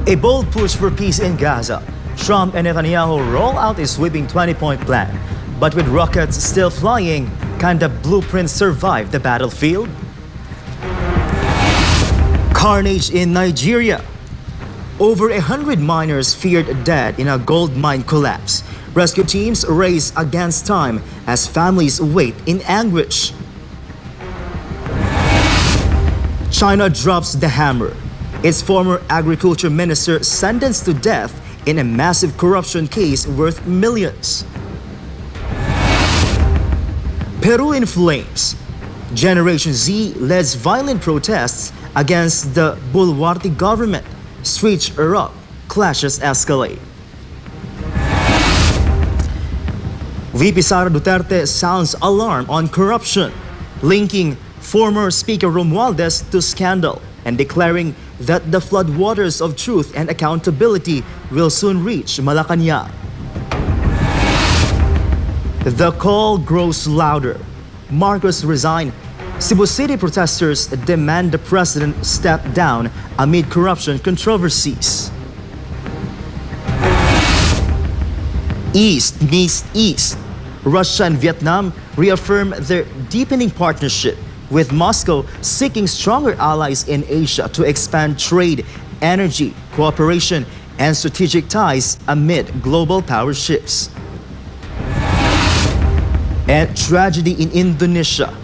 A bold push for peace in Gaza. Trump and Netanyahu roll out a sweeping 20-point plan. But with rockets still flying, can the blueprint survive the battlefield? Carnage in Nigeria. Over 100 miners feared dead in a gold mine collapse. Rescue teams race against time as families wait in anguish. China drops the hammer. Its former agriculture minister sentenced to death in a massive corruption case worth millions. Peru in flames. Generation Z leads violent protests against the Boluarte government. Streets erupt, clashes escalate. VP Sara Duterte sounds alarm on corruption, linking former Speaker Romualdez to scandal and declaring that the floodwaters of truth and accountability will soon reach Malacanang. The call grows louder. Marcos resign. Cebu City protesters demand the president step down amid corruption controversies. East meets East. Russia and Vietnam reaffirm their deepening partnership, with Moscow seeking stronger allies in Asia to expand trade, energy, cooperation, and strategic ties amid global power shifts. And tragedy in Indonesia.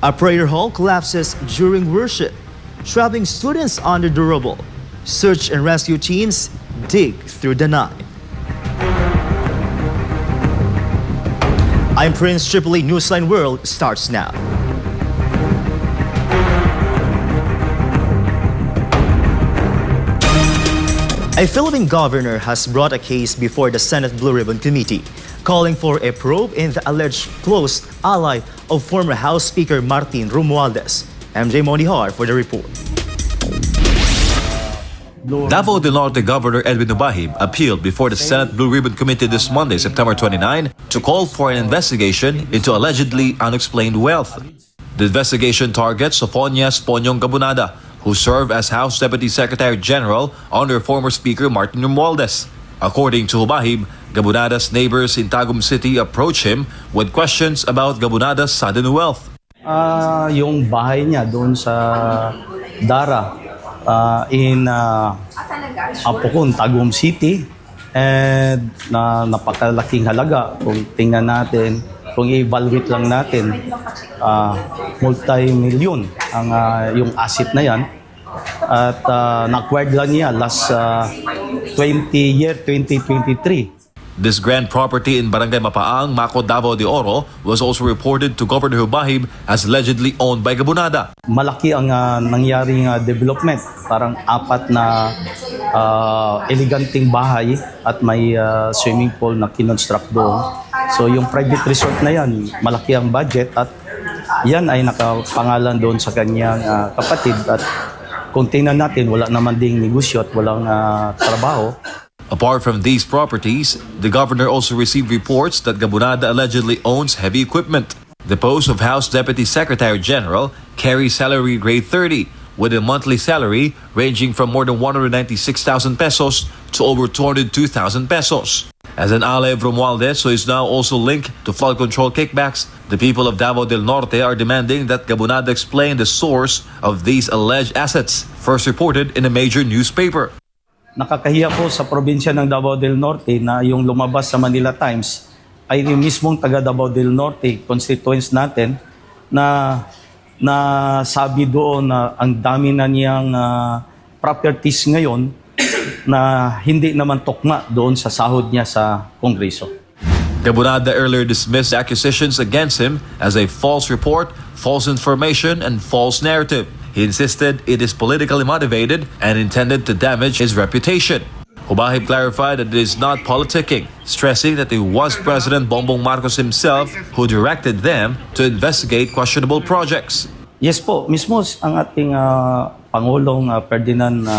A prayer hall collapses during worship, trapping students under the rubble. Search and rescue teams dig through the night. I'm Prince Tripoli. Newsline World starts now. A Philippine governor has brought a case before the Senate Blue Ribbon Committee, calling for a probe in the alleged close ally of former House Speaker Martin Romualdez. MJ Monihar for the report. Davao del Norte Governor Edwin Obahib appealed before the Senate Blue Ribbon Committee this Monday, September 29, to call for an investigation into allegedly unexplained wealth. The investigation targets Sofonias Ponyong Gabunada, who served as House Deputy Secretary General under former Speaker Martin Romualdez. According to Obahib, Gabunada's neighbors in Cebu City approached him with questions about Gabunada's sudden wealth. Yung bahay niya doon sa Dara in Apokon, Cebu City, and napakalaking halaga kung tingnan natin, kung i-evaluate lang natin, multi-million ang yung asset na yan. At na-acquired lang niya last 2023. This grand property in Barangay Mapaang, Maco, Davao de Oro was also reported to Governor Obahib as allegedly owned by Gabunada. Malaki ang nangyaring development. Parang 4 na eleganting bahay at may swimming pool na kinonstruct doon. So yung private resort na yan, malaki ang budget at yan ay nakapangalan doon sa kanyang kapatid. At kung tingnan natin, wala naman ding negosyo at walang trabaho. Apart from these properties, the governor also received reports that Gabunada allegedly owns heavy equipment. The post of House Deputy Secretary General carries salary grade 30, with a monthly salary ranging from more than 196,000 pesos to over 202,000 pesos. As an ally of Romualdez, who is now also linked to flood control kickbacks, the people of Davao del Norte are demanding that Gabunada explain the source of these alleged assets, first reported in a major newspaper. Nakakahiya po sa probinsya ng Davao del Norte na yung lumabas sa Manila Times ay yung mismong taga Davao del Norte, constituents natin, na sabi doon na ang dami na niyang properties ngayon na hindi naman tukma doon sa sahod niya sa Kongreso. Gabunada earlier dismissed accusations against him as a false report, false information, and false narrative. He insisted it is politically motivated and intended to damage his reputation. Obahib clarified that it is not politicking, stressing that it was President Bongbong Marcos himself who directed them to investigate questionable projects. Yes po, mismo ang ating Pangulong Ferdinand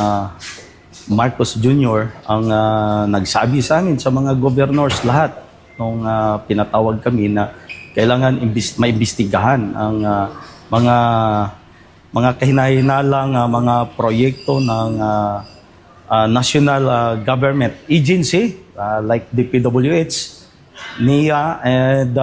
Marcos Jr. ang nagsabi sa amin, sa mga governors lahat, nung pinatawag kami na kailangan maimbestigahan ang mga kahinahinlang mga proyekto ng national government agency like the PWH, NIA, and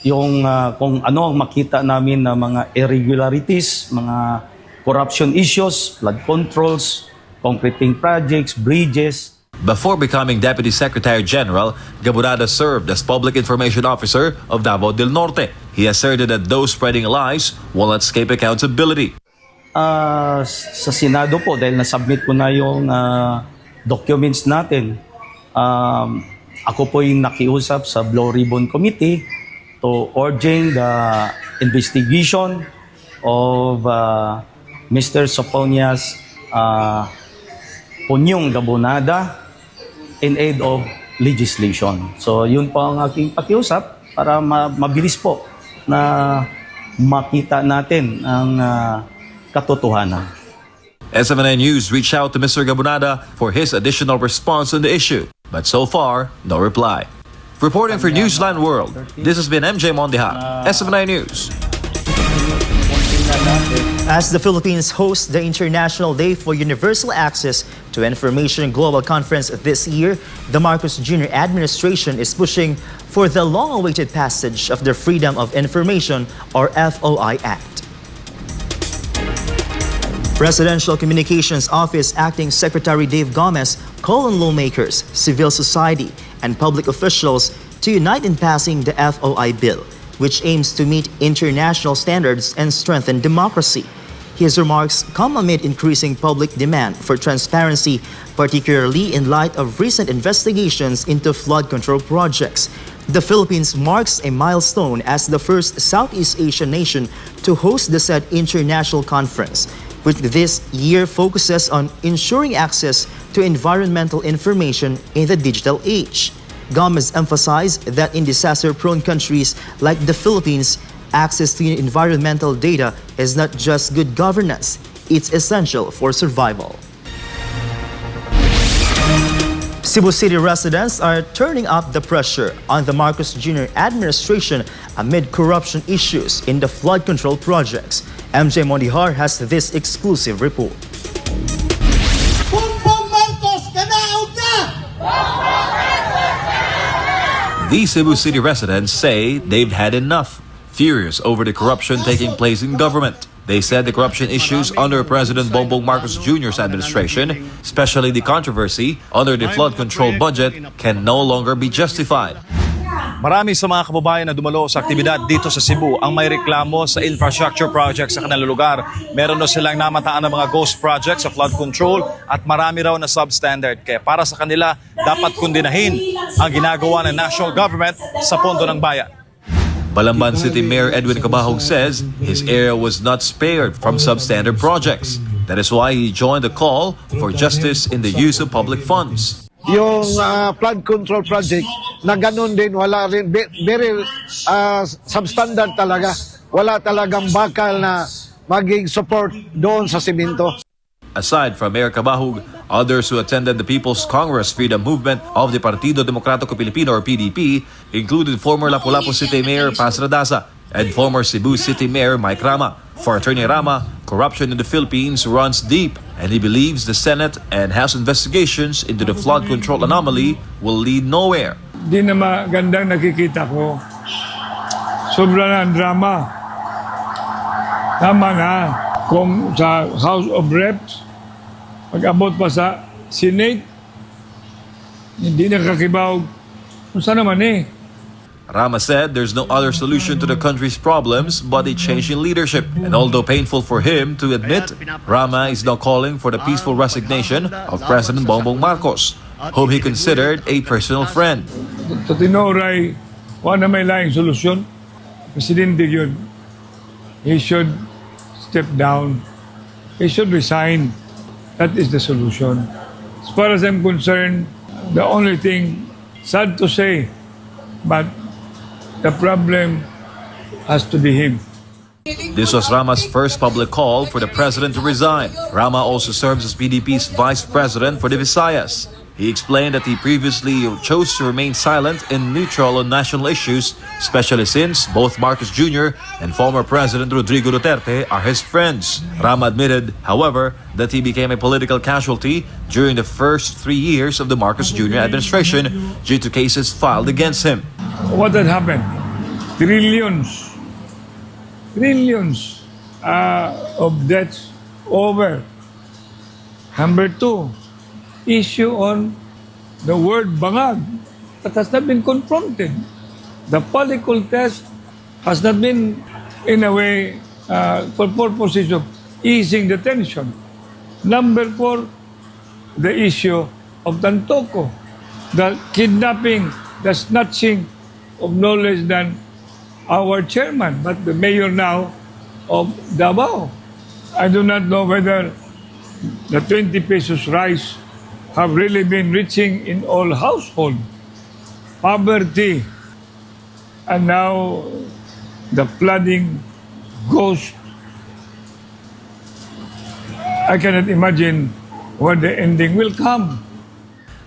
yung kung ano ang makita namin na mga irregularities, mga corruption issues, flood controls, concreting projects, bridges. Before becoming Deputy Secretary General, Gabunada served as Public Information Officer of Davao del Norte. He asserted that those spreading lies will not escape accountability. Sa Senado po, dahil nasubmit ko na yung documents natin, ako po yung nakiusap sa Blue Ribbon Committee to urging the investigation of Mr. Soponia's Punyong Gabunada in aid of legislation. So yun po ang aking pakiusap para mabilis po na makita natin ang katotohanan. SMNI News reached out to Mr. Gabunada for his additional response on the issue, but so far, no reply. Reporting for Newsline World, this has been MJ Mondeja, SMNI News. As the Philippines hosts the International Day for Universal Access to Information Global Conference this year, the Marcos Jr. administration is pushing for the long-awaited passage of the Freedom of Information or FOI Act. Presidential Communications Office Acting Secretary Dave Gomez called on lawmakers, civil society, and public officials to unite in passing the FOI bill, which aims to meet international standards and strengthen democracy. His remarks come amid increasing public demand for transparency, particularly in light of recent investigations into flood control projects. The Philippines marks a milestone as the first Southeast Asian nation to host the said international conference, which this year focuses on ensuring access to environmental information in the digital age. Gomez emphasized that in disaster-prone countries like the Philippines, access to environmental data is not just good governance, it's essential for survival. Cebu City residents are turning up the pressure on the Marcos Jr. administration amid corruption issues in the flood control projects. MJ Mondihar has this exclusive report. These Cebu City residents say they've had enough, furious over the corruption taking place in government. They said the corruption issues under President Bongbong Marcos Jr.'s administration, especially the controversy under the flood control budget, can no longer be justified. Marami sa mga kababayan na dumalo sa aktibidad dito sa Cebu ang may reklamo sa infrastructure projects sa kanilang lugar. Meron na silang namataan ng mga ghost projects sa flood control at marami raw na substandard. Kaya para sa kanila, dapat kundinahin ang ginagawa ng national government sa pondo ng bayan. Balamban City Mayor Edwin Cabahog says his area was not spared from substandard projects. That is why he joined the call for justice in the use of public funds. Yung flood control project na ganun din, wala rin, very substandard talaga. Wala talagang bakal na maging support doon sa simento. Aside from Mayor Cabahug, others who attended the People's Congress Freedom Movement of the Partido Demokratiko Pilipino or PDP included former Lapu-Lapu City Mayor Paz Radasa and former Cebu City Mayor Mike Rama. For Attorney Rama, corruption in the Philippines runs deep and he believes the Senate and House investigations into the flood control anomaly will lead nowhere. Di na magandang nakikita ko. Sobra na ang drama. Tama na kung sa House of Reps, pag-abot pa sa Senate, hindi nakakibaw. Kung saan naman Rama said there's no other solution to the country's problems but a change in leadership. And although painful for him to admit, Rama is now calling for the peaceful resignation of President Bongbong Marcos, whom he considered a personal friend. Sa tinuray, wala na may laing solusyon. Presidente yun. He should step down. He should resign. That is the solution. As far as I'm concerned, the only thing, sad to say, but the problem has to be him. This was Rama's first public call for the president to resign. Rama also serves as PDP's vice president for the Visayas. He explained that he previously chose to remain silent and neutral on national issues, especially since both Marcos Jr. and former President Rodrigo Duterte are his friends. Rama admitted, however, that he became a political casualty during the first 3 years of the Marcos Jr. administration due to cases filed against him. What had happened? Trillions of debts over. Number two, issue on the word bangag that has not been confronted. The political test has not been, in a way, for purposes of easing the tension. Number four, the issue of Tantoko, the kidnapping, the snatching of no less than our chairman, but the mayor now of Davao. I do not know whether the 20 pesos rice have really been reaching in all households. Poverty, and now the flooding ghost. I cannot imagine where the ending will come.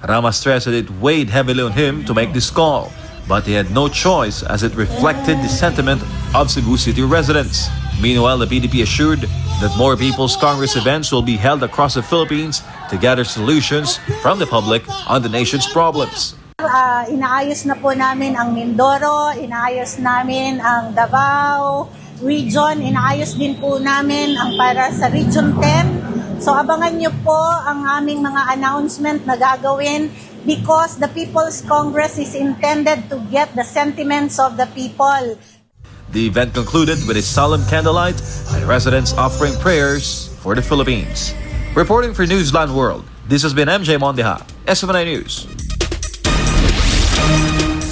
Rama stressed that it weighed heavily on him to make this call, but he had no choice as it reflected the sentiment of Cebu City residents. Meanwhile, the PDP assured that more People's Congress events will be held across the Philippines to gather solutions from the public on the nation's problems. Inaayos na po namin ang Mindoro, inaayos namin ang Davao region, inaayos din po namin ang para sa Region 10. So abangan nyo po ang aming mga announcement na gagawin because the People's Congress is intended to get the sentiments of the people. The event concluded with a solemn candlelight and residents offering prayers for the Philippines. Reporting for Newsline World, this has been MJ Mondeja, SMNI News.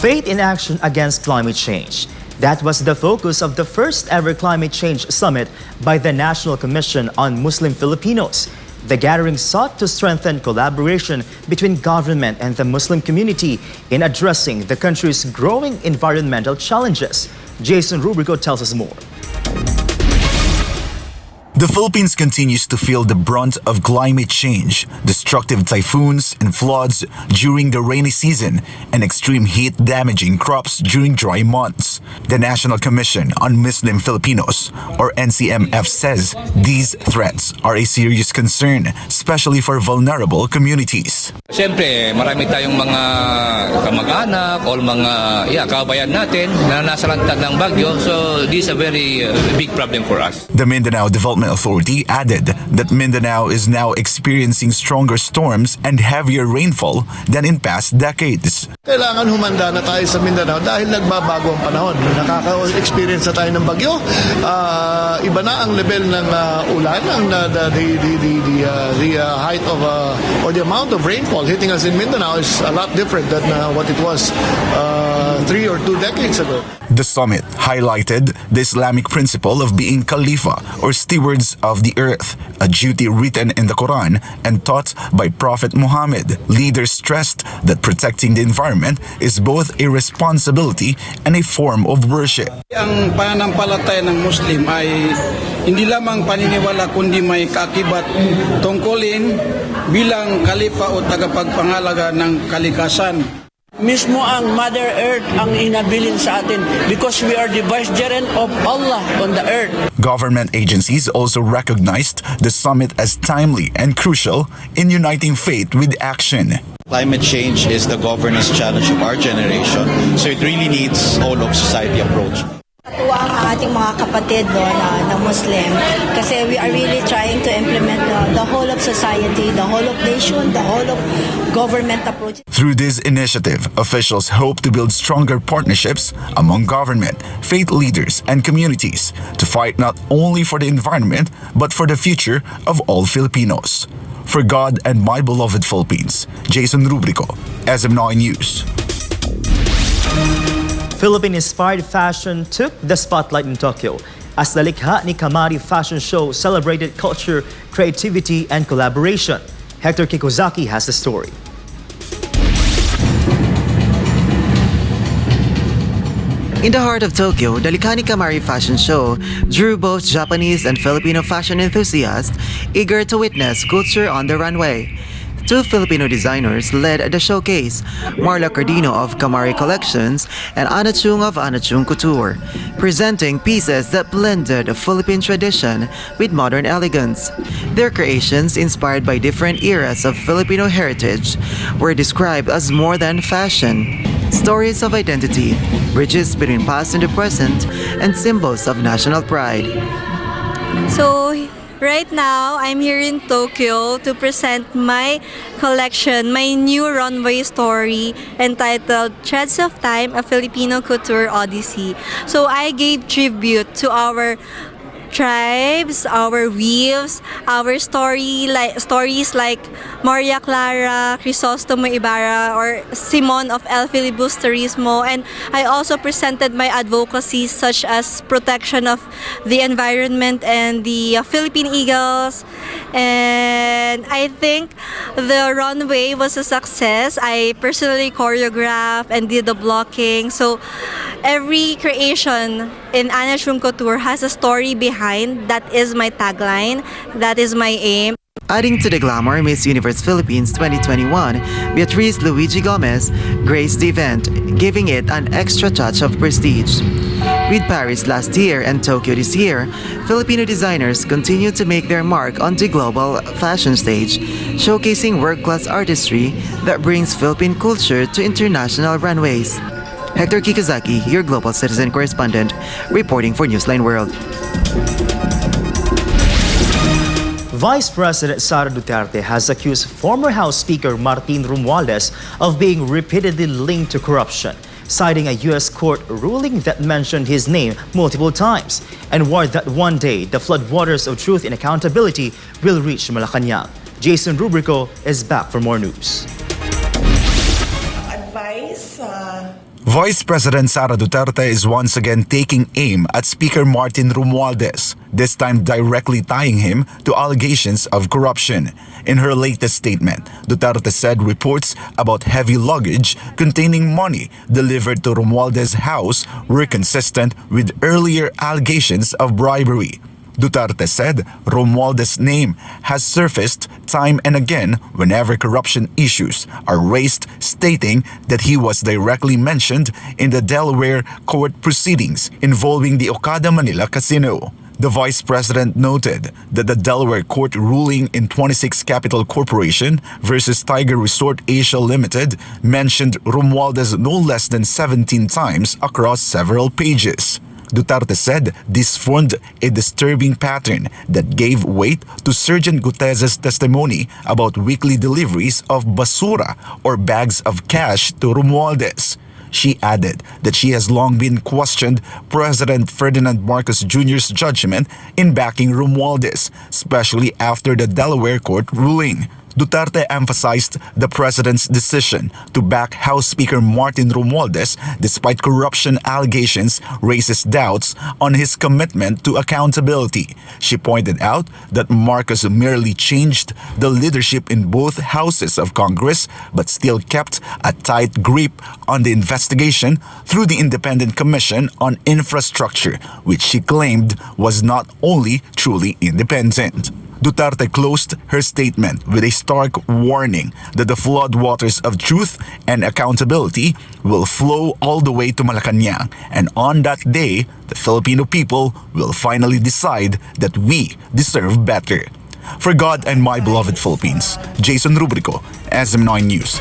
Faith in action against climate change. That was the focus of the first ever climate change summit by the National Commission on Muslim Filipinos. The gathering sought to strengthen collaboration between government and the Muslim community in addressing the country's growing environmental challenges. Jason Rubrico tells us more. The Philippines continues to feel the brunt of climate change, destructive typhoons and floods during the rainy season, and extreme heat damaging crops during dry months. The National Commission on Muslim Filipinos, or NCMF, says these threats are a serious concern, especially for vulnerable communities. Siyempre, marami tayong mga kamag-anak o mga kabayan natin na nasa lantad ng bagyo, so this is a very big problem for us. The Mindanao Development Authority added that Mindanao is now experiencing stronger storms and heavier rainfall than in past decades. Kailangan humanda na tayo sa Mindanao dahil nagbabago ang panahon. Nakaka-experience na tayo ng bagyo. Iba na ang level ng ulan, the height of or the amount of rainfall hitting us in Mindanao is a lot different than what it was 3 or 2 decades ago. The summit highlighted the Islamic principle of being Khalifa or stewards of the earth, a duty written in the Quran and taught by Prophet Muhammad. Leaders stressed that protecting the environment is both a responsibility and a form of worship. Ang pananampalataya ng Muslim ay hindi lamang paniniwala kundi may kaakibat tungkulin bilang kalipa o tagapagpangalaga ng kalikasan. Mismo ang Mother Earth ang inabilin sa atin because we are the vicegerent of Allah on the earth. Government agencies also recognized the summit as timely and crucial in uniting faith with action. Climate change is the governance challenge of our generation, so it really needs whole of society approach. Natuwa ang ating mga kapatid na Muslim kasi we are really trying to implement the whole of society, the whole of nation, the whole of government approach. Through this initiative, officials hope to build stronger partnerships among government, faith leaders, and communities to fight not only for the environment but for the future of all Filipinos. For God and my beloved Philippines, Jason Rubrico, SMNI News. Philippine-inspired fashion took the spotlight in Tokyo as the Likha ni Kamari fashion show celebrated culture, creativity, and collaboration. Hector Kikozaki has the story. In the heart of Tokyo, the Likha ni Kamari fashion show drew both Japanese and Filipino fashion enthusiasts eager to witness culture on the runway. Two Filipino designers led the showcase, Marla Cardino of Camari Collections and Ana Chung of Ana Chung Couture, presenting pieces that blended Philippine tradition with modern elegance. Their creations, inspired by different eras of Filipino heritage, were described as more than fashion. Stories of identity, bridges between past and the present, and symbols of national pride. So, right now, I'm here in Tokyo to present my collection, my new runway story entitled Threads of Time, a Filipino Couture Odyssey. So, I gave tribute to our tribes, our weaves, our stories like Maria Clara, Crisostomo Ibarra, or Simon of El Filibusterismo. And I also presented my advocacies such as protection of the environment and the Philippine Eagles. And I think the runway was a success. I personally choreographed and did the blocking. So every creation in Ana Chung Couture has a story behind. That is my tagline. That is my aim. Adding to the glamour, Miss Universe Philippines 2021, Beatriz Luigi Gomez graced the event, giving it an extra touch of prestige. With Paris last year and Tokyo this year, Filipino designers continue to make their mark on the global fashion stage, showcasing world-class artistry that brings Philippine culture to international runways. Hector Kikazaki, your global citizen correspondent, reporting for Newsline World. Vice President Sara Duterte has accused former House Speaker Martin Romualdez of being repeatedly linked to corruption, citing a U.S. court ruling that mentioned his name multiple times and warned that one day the floodwaters of truth and accountability will reach Malacanang. Jason Rubrico is back for more news. Vice President Sara Duterte is once again taking aim at Speaker Martin Romualdez, this time directly tying him to allegations of corruption. In her latest statement, Duterte said reports about heavy luggage containing money delivered to Romualdez's house were consistent with earlier allegations of bribery. Duterte said Romualdez's name has surfaced time and again whenever corruption issues are raised, stating that he was directly mentioned in the Delaware court proceedings involving the Okada Manila Casino. The Vice President noted that the Delaware court ruling in 26 Capital Corporation versus Tiger Resort Asia Limited mentioned Romualdez no less than 17 times across several pages. Duterte said this formed a disturbing pattern that gave weight to Sergeant Gutez's testimony about weekly deliveries of basura or bags of cash to Romualdez. She added that she has long been questioned President Ferdinand Marcos Jr.'s judgment in backing Romualdez, especially after the Delaware court ruling. Duterte emphasized the president's decision to back House Speaker Martin Romualdez despite corruption allegations raises doubts on his commitment to accountability. She pointed out that Marcos merely changed the leadership in both houses of Congress but still kept a tight grip on the investigation through the Independent Commission on Infrastructure, which she claimed was not only truly independent. Duterte closed her statement with a stark warning that the floodwaters of truth and accountability will flow all the way to Malacanang, and on that day, the Filipino people will finally decide that we deserve better. For God and my beloved Philippines, Jason Rubrico, SM9 News.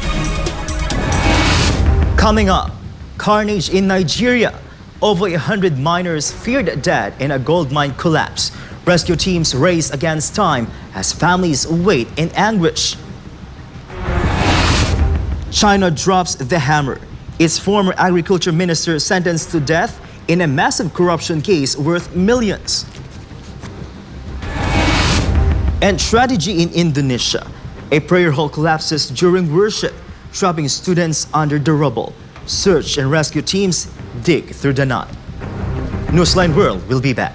Coming up, carnage in Nigeria. Over 100 miners feared dead in a gold mine collapse. Rescue teams race against time as families wait in anguish. China drops the hammer. Its former agriculture minister sentenced to death in a massive corruption case worth millions. And tragedy in Indonesia. A prayer hall collapses during worship, trapping students under the rubble. Search and rescue teams dig through the night. Newsline World will be back.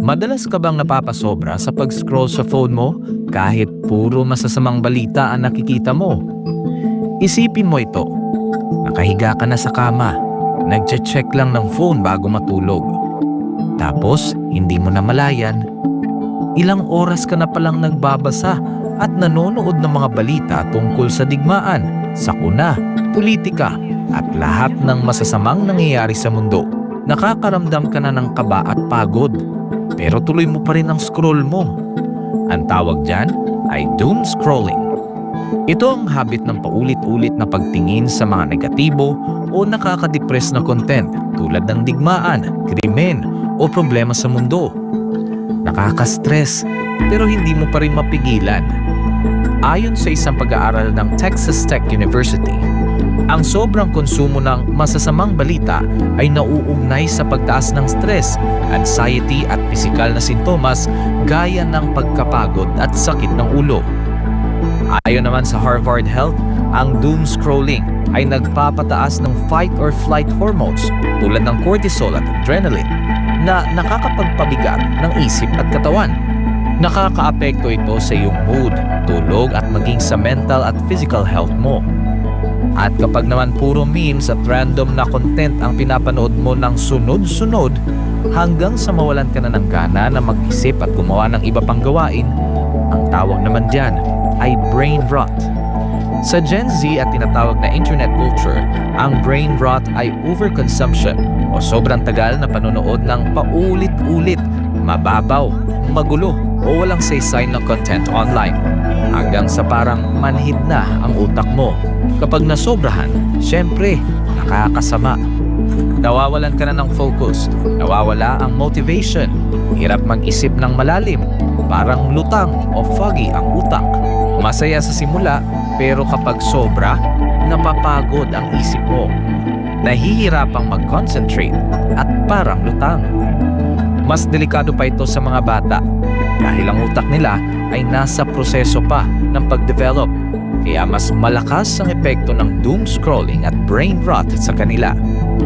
Madalas ka bang napapasobra sa pag-scroll sa phone mo kahit puro masasamang balita ang nakikita mo? Isipin mo ito. Nakahiga ka na sa kama, nagche-check lang ng phone bago matulog. Tapos, hindi mo na malayan, ilang oras ka na palang nagbabasa at nanonood ng mga balita tungkol sa digmaan, sakuna, politika, at lahat ng masasamang nangyayari sa mundo. Nakakaramdam ka na ng kaba at pagod, pero tuloy mo pa rin ang scroll mo. Ang tawag dyan ay doom scrolling. Ito ang habit ng paulit-ulit na pagtingin sa mga negatibo o nakaka-depress na content tulad ng digmaan, krimen o problema sa mundo. Nakaka-stress pero hindi mo pa rin mapigilan. Ayon sa isang pag-aaral ng Texas Tech University, ang sobrang konsumo ng masasamang balita ay nauugnay sa pagtaas ng stress, anxiety at pisikal na sintomas gaya ng pagkapagod at sakit ng ulo. Ayon naman sa Harvard Health, ang doom scrolling ay nagpapataas ng fight or flight hormones tulad ng cortisol at adrenaline na nakakapagpabigat ng isip at katawan. Nakakaapekto ito sa iyong mood, tulog at maging sa mental at physical health mo. At kapag naman puro memes at random na content ang pinapanood mo ng sunod-sunod hanggang sa mawalan ka na ng gana na mag-isip at gumawa ng iba pang gawain, ang tawag naman diyan ay brain rot. Sa Gen Z at tinatawag na internet culture, ang brain rot ay overconsumption o sobrang tagal na panonood ng paulit-ulit, mababaw, magulo o walang saysay na content online hanggang sa parang manhid na ang utak mo. Kapag nasobrahan, syempre, nakakasama. Nawawalan ka na ng focus, nawawala ang motivation, hirap mag-isip ng malalim, parang lutang o foggy ang utak. Masaya sa simula, pero kapag sobra, napapagod ang isip mo. Nahihirapang mag-concentrate at parang lutang. Mas delikado pa ito sa mga bata dahil ang utak nila ay nasa proseso pa ng pag-develop. Kaya mas malakas ang epekto ng doom scrolling at brain rot sa kanila.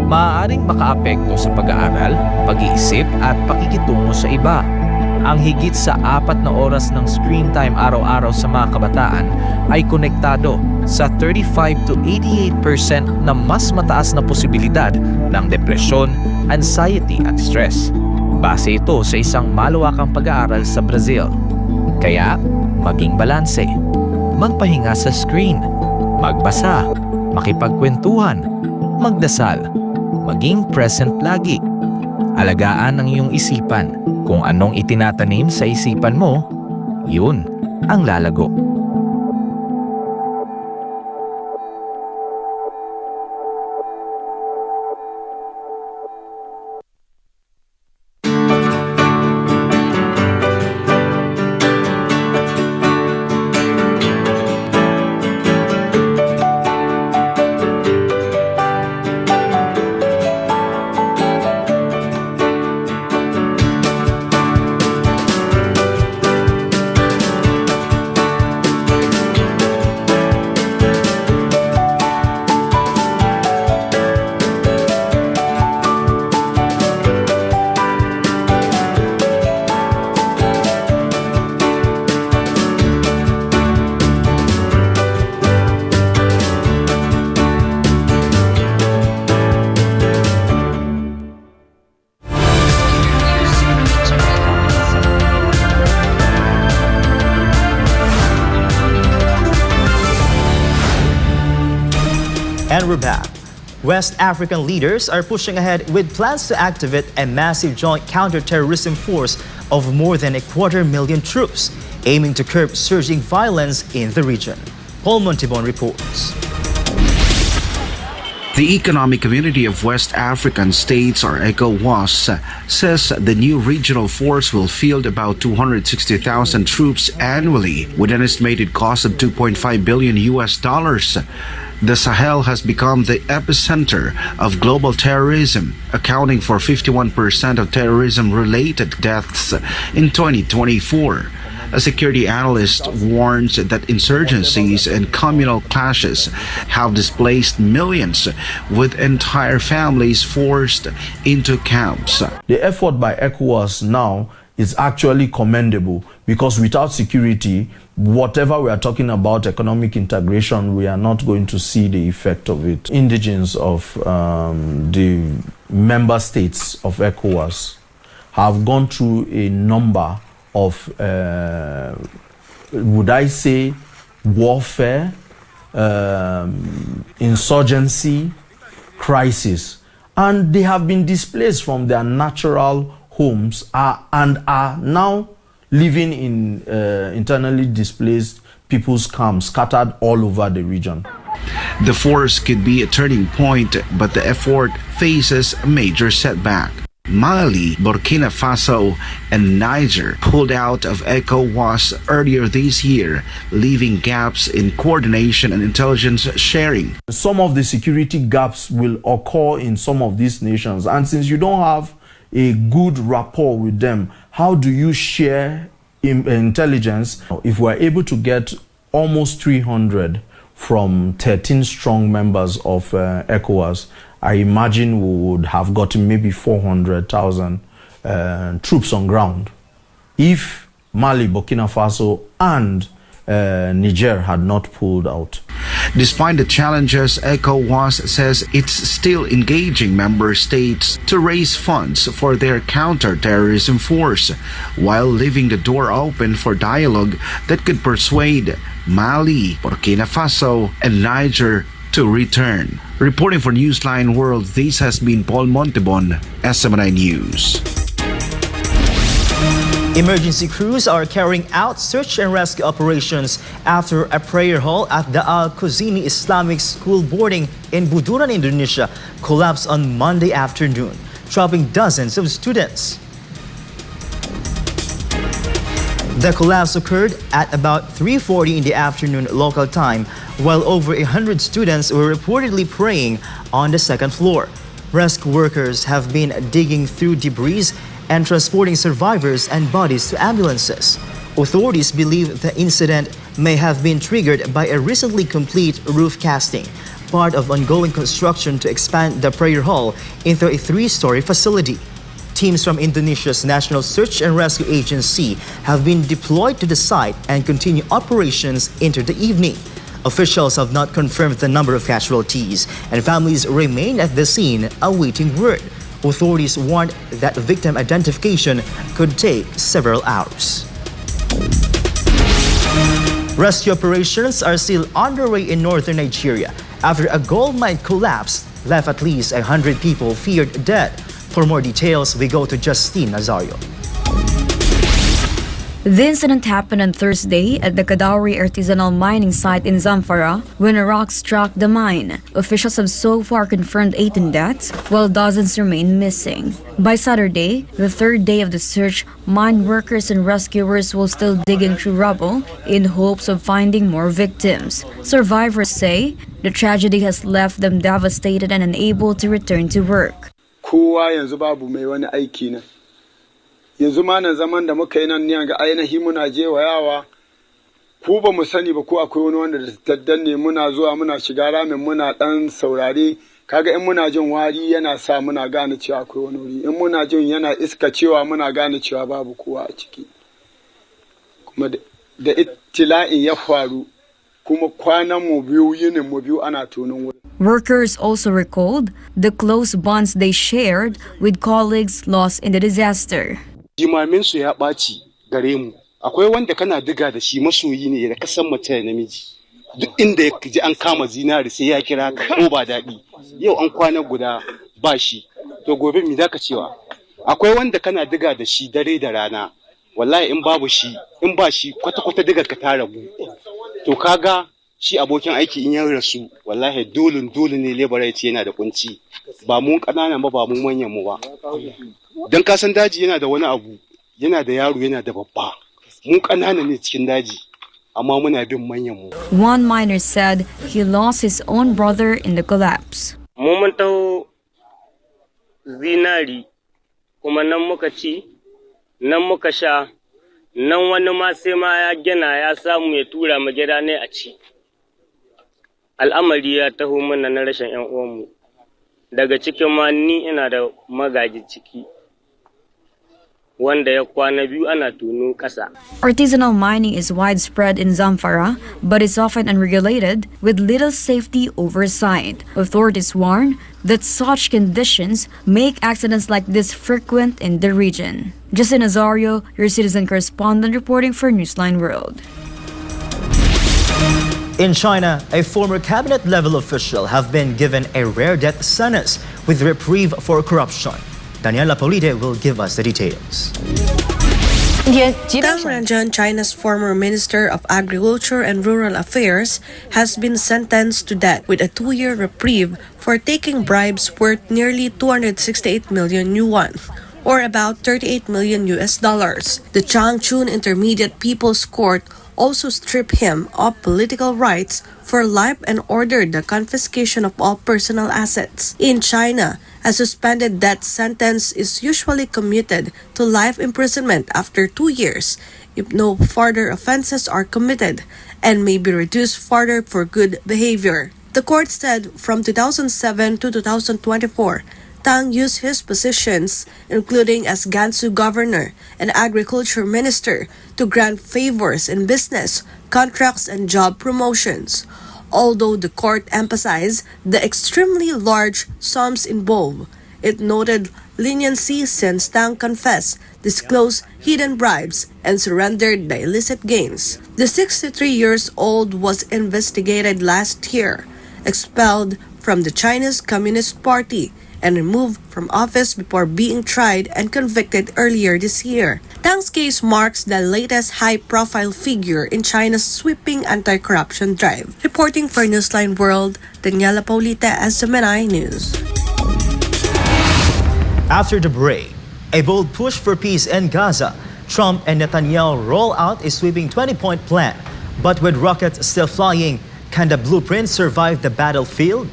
Maaaring makaapekto sa pag-aaral, pag-iisip at pakikitungo sa iba. Ang higit sa 4 na oras ng screen time araw-araw sa mga kabataan ay konektado sa 35 to 88% na mas mataas na posibilidad ng depresyon, anxiety at stress. Base ito sa isang malawakang pag-aaral sa Brazil. Kaya, maging balanse. Magpahinga sa screen, magbasa, makipagkwentuhan, magdasal, maging present lagi. Alagaan ang iyong isipan. Kung anong itinatanim sa isipan mo, yun ang lalago. And we're back. West African leaders are pushing ahead with plans to activate a massive joint counter-terrorism force of more than 250,000 troops, aiming to curb surging violence in the region. Paul Montibon reports. The Economic Community of West African States, or ECOWAS, says the new regional force will field about 260,000 troops annually with an estimated cost of $2.5 billion. The Sahel has become the epicenter of global terrorism, accounting for 51% of terrorism-related deaths in 2024. A security analyst warns that insurgencies and communal clashes have displaced millions, with entire families forced into camps. The effort by ECOWAS now is actually commendable because without security, whatever we are talking about economic integration, we are not going to see the effect of it. Indigents of the member states of ECOWAS have gone through a number of, would I say, warfare, insurgency, crisis, and they have been displaced from their natural homes and are now living in internally displaced people's camps scattered all over the region. The force could be a turning point, but the effort faces a major setback. Mali, Burkina Faso, and Niger pulled out of ECOWAS earlier this year, leaving gaps in coordination and intelligence sharing. Some of the security gaps will occur in some of these nations, and since you don't have a good rapport with them, how do you share intelligence? If we're able to get almost 300 from 13 strong members of ECOWAS, I imagine we would have gotten maybe 400,000 troops on ground if Mali, Burkina Faso, and Niger had not pulled out. Despite the challenges, ECOWAS says it's still engaging member states to raise funds for their counter-terrorism force, while leaving the door open for dialogue that could persuade Mali, Burkina Faso, and Niger to return. Reporting for Newsline World, this has been Paul Montebon, SMNI News. Emergency crews are carrying out search and rescue operations after a prayer hall at the Al-Khuzini Islamic School boarding in Buduran, Indonesia collapsed on Monday afternoon, trapping dozens of students. The collapse occurred at about 3:40 in the afternoon local time, while over 100 students were reportedly praying on the second floor. Rescue workers have been digging through debris and transporting survivors and bodies to ambulances. Authorities believe the incident may have been triggered by a recently complete roof casting, part of ongoing construction to expand the prayer hall into a 3-story facility. Teams from Indonesia's National Search and Rescue Agency have been deployed to the site and continue operations into the evening. Officials have not confirmed the number of casualties, and families remain at the scene awaiting word. Authorities warned that victim identification could take several hours. Rescue operations are still underway in northern Nigeria after a gold mine collapsed, left at least 100 people feared dead. For more details, we go to Justine Nazario. The incident happened on Thursday at the Kadauri artisanal mining site in Zamfara when a rock struck the mine. Officials have so far confirmed 18 deaths, while dozens remain missing. By Saturday, the third day of the search, mine workers and rescuers will still digging through rubble in hopes of finding more victims. Survivors say the tragedy has left them devastated and unable to return to work. Kowa yanzu babu mai wani aiki na. Yanzu ma nan zaman da muka yi nan ne ga ainihi muna je wayawa ku ba mu sani ba ko akwai wani wanda da danne muna zuwa muna shiga ramin muna dan saurare kaga in muna jin wari yana sa muna gane cewa akwai wani wuri in muna jin yana iska cewa muna gane cewa babu kowa a ciki kuma da ittila'in ya faru kuma kwanan mu biyu yinin mu biyu ana tonin wuri. Workers also recalled the close bonds they shared with colleagues lost in the disaster. Jimamin su ya ɓaci gare mu. Akwai wanda kana diga da shi masoyi ne da kasan mace da namiji. Duk inda ya ji an kama zinari sai ya kira ko ba daɗi. Yau an kwana guda ba shi. To gobe mi zaka cewa? Akwai wanda kana diga da shi dare da rana. Wallahi in babu shi, in ba shi kwata-kwata diga ka ta ragu. To kaga shi abokin aiki in ya rasu wallahi dole ne lebara ya ce yana da kunci. Ba mun ƙananan ba mun manyan mu ba. Dan kasan daji yana da wani abu, yana da yaro yana da babba. Mu ƙanana ne cikin daji, amma muna bin manyan mu. One miner said he lost his own brother in the collapse. Mu mun taho zinari, kuma nan muka ci, nan muka sha, nan wani ma sai ma ya gina ya samu ya tura mu gida ne a ci. Al'amari ya taho mana na rashin 'yan uwanmu. Daga cikin ma ni ina da magaji ciki. wanda ya kwana biyu ana tono ƙasa. Artisanal mining is widespread in Zamfara, but is often unregulated with little safety oversight. Authorities warn that such conditions make accidents like this frequent in the region. Justin Azario, your citizen correspondent reporting for Newsline World. In China, a former cabinet-level official have been given a rare death sentence with reprieve for corruption. Daniela Polite will give us the details. Tang Ranjan, China's former Minister of Agriculture and Rural Affairs, has been sentenced to death with a 2-year reprieve for taking bribes worth nearly 268 million yuan, or about $38 million. The Changchun Intermediate People's Court also stripped him of political rights for life and ordered the confiscation of all personal assets. In China, a suspended death sentence is usually commuted to life imprisonment after 2 years if no further offenses are committed, and may be reduced further for good behavior. The court said from 2007 to 2024, Tang used his positions, including as Gansu governor and agriculture minister, to grant favors in business, contracts, and job promotions. Although the court emphasized the extremely large sums involved, it noted leniency since Tang confessed, disclosed hidden bribes, and surrendered the illicit gains. The 63-year-old was investigated last year, expelled from the Chinese Communist Party, and removed from office before being tried and convicted earlier this year. Tang's case marks the latest high-profile figure in China's sweeping anti-corruption drive. Reporting for Newsline World, Daniela Paulita, SMNI News. After the break, a bold push for peace in Gaza, Trump and Netanyahu roll out a sweeping 20-point plan. But with rockets still flying, can the blueprint survive the battlefield?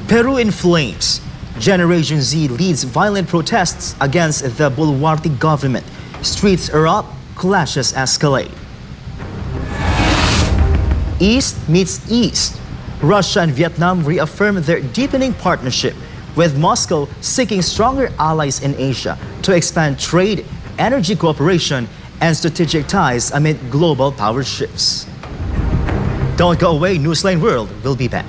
Peru in flames. Generation Z leads violent protests against the Boluarte government. Streets erupt, clashes escalate. East meets East. Russia and Vietnam reaffirm their deepening partnership, with Moscow seeking stronger allies in Asia to expand trade, energy cooperation, and strategic ties amid global power shifts. Don't go away, Newsline World will be back.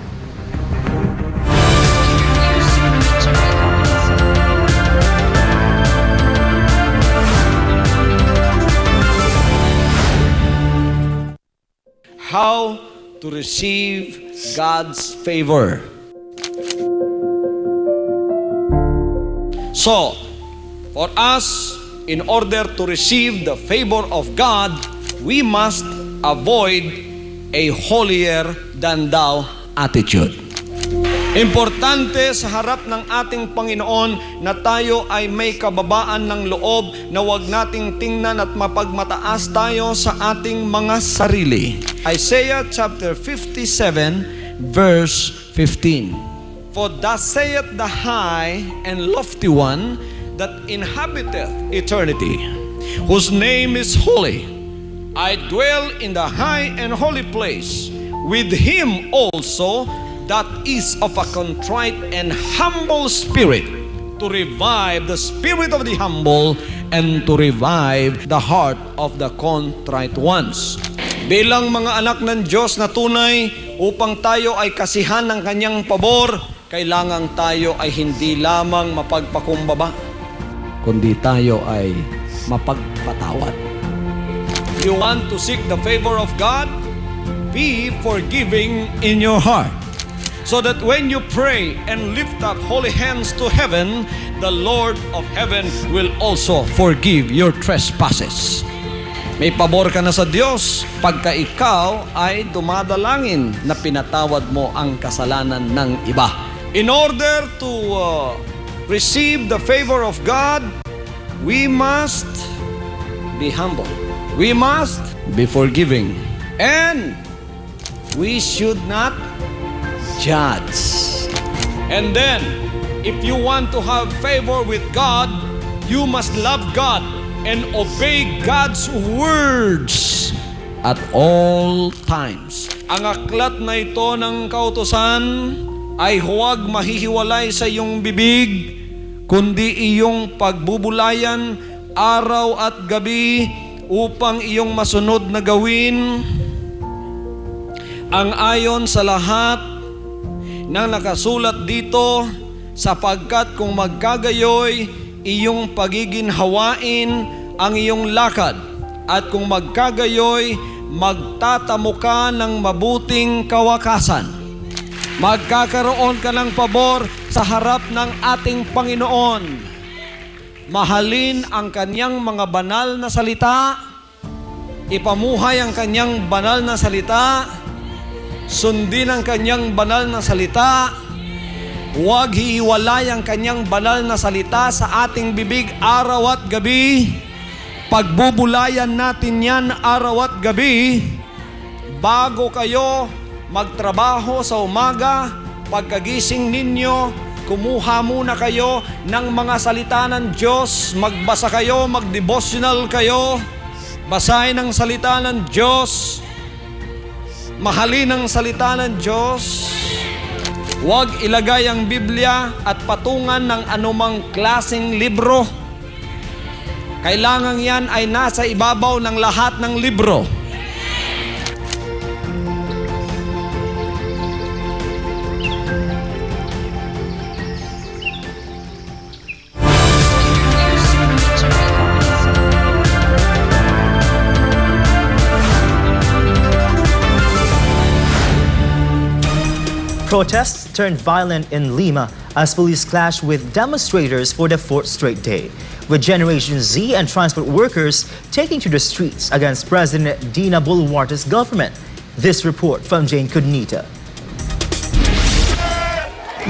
How to receive God's favor. So, for us, in order to receive the favor of God, we must avoid a holier than thou attitude. Importante sa harap ng ating Panginoon na tayo ay may kababaan ng loob na wag nating tingnan at mapagmataas tayo sa ating mga sarili. Isaiah chapter 57 verse 15. For thus saith the high and lofty one that inhabiteth eternity, whose name is holy. I dwell in the high and holy place, with him also that is of a contrite and humble spirit, to revive the spirit of the humble and to revive the heart of the contrite ones. Bilang mga anak ng Diyos na tunay, upang tayo ay kasihan ng kanyang pabor, kailangan tayo ay hindi lamang mapagpakumbaba, kundi tayo ay mapagpatawad. If you want to seek the favor of God, be forgiving in your heart, so that when you pray and lift up holy hands to heaven, the Lord of heaven will also forgive your trespasses. May pabor ka na sa Diyos pagka ikaw ay dumadalangin na pinatawad mo ang kasalanan ng iba. In order to receive the favor of God, we must be humble. We must be forgiving. And we should not judge. And then, if you want to have favor with God, you must love God and obey God's words at all times. Ang aklat na ito ng kautusan ay huwag mahihiwalay sa iyong bibig, kundi iyong pagbubulayan araw at gabi upang iyong masunod na gawin ang ayon sa lahat ng nakasulat dito, sapagkat kung magkagayoy iyong pagiginhawain ang iyong lakad, at kung magkagayoy magtatamo ka ng mabuting kawakasan. Magkakaroon ka ng pabor sa harap ng ating Panginoon. Mahalin ang kanyang mga banal na salita, ipamuhay ang kanyang banal na salita, sundin ang kanyang banal na salita, huwag hiwalay ang kanyang banal na salita sa ating bibig araw at gabi. Pagbubulayan natin yan araw at gabi. Bago kayo magtrabaho sa umaga, pagkagising ninyo, kumuha muna kayo ng mga salita ng Diyos. Magbasa kayo, mag-devotional kayo. Basahin ang salita ng Diyos. Mahalin ang salita ng Diyos. Huwag ilagay ang Biblia at patungan ng anumang klaseng libro. Kailangan yan ay nasa ibabaw ng lahat ng libro. Protests turned violent in Lima as police clashed with demonstrators for the fourth straight day, with Generation Z and transport workers taking to the streets against President Dina Boluarte's government. This report from Jane Cudnita.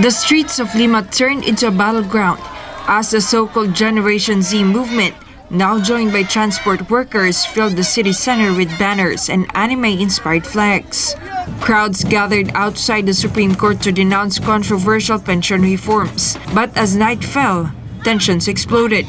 The streets of Lima turned into a battleground as the so-called Generation Z movement, now joined by transport workers, filled the city center with banners and anime-inspired flags. Crowds gathered outside the Supreme Court to denounce controversial pension reforms. But as night fell, tensions exploded.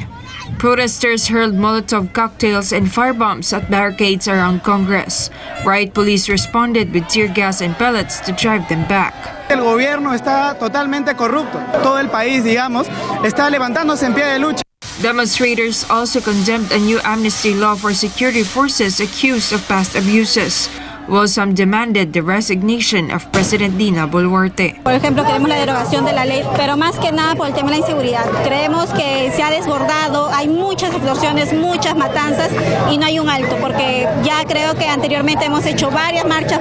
Protesters hurled Molotov cocktails and firebombs at barricades around Congress. Riot police responded with tear gas and pellets to drive them back. El gobierno está totalmente corrupto. Todo el país, digamos, está levantándose en pie de lucha. Demonstrators also condemned a new amnesty law for security forces accused of past abuses, while some demanded the resignation of President Dina Boluarte. Por ejemplo, queremos la derogación de la ley, pero más que nada por el tema de la inseguridad. Creemos que se ha desbordado, hay muchas extorsiones, muchas matanzas y no hay un alto, porque ya creo que anteriormente hemos hecho varias marchas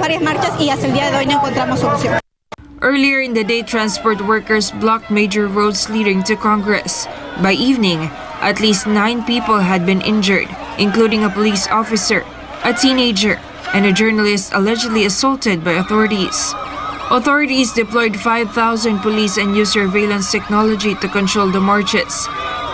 y hasta el día de hoy no encontramos solución. Earlier in the day, transport workers blocked major roads leading to Congress. By evening, at least 9 people had been injured, including a police officer, a teenager, and a journalist allegedly assaulted by authorities. Authorities deployed 5,000 police and used surveillance technology to control the marches.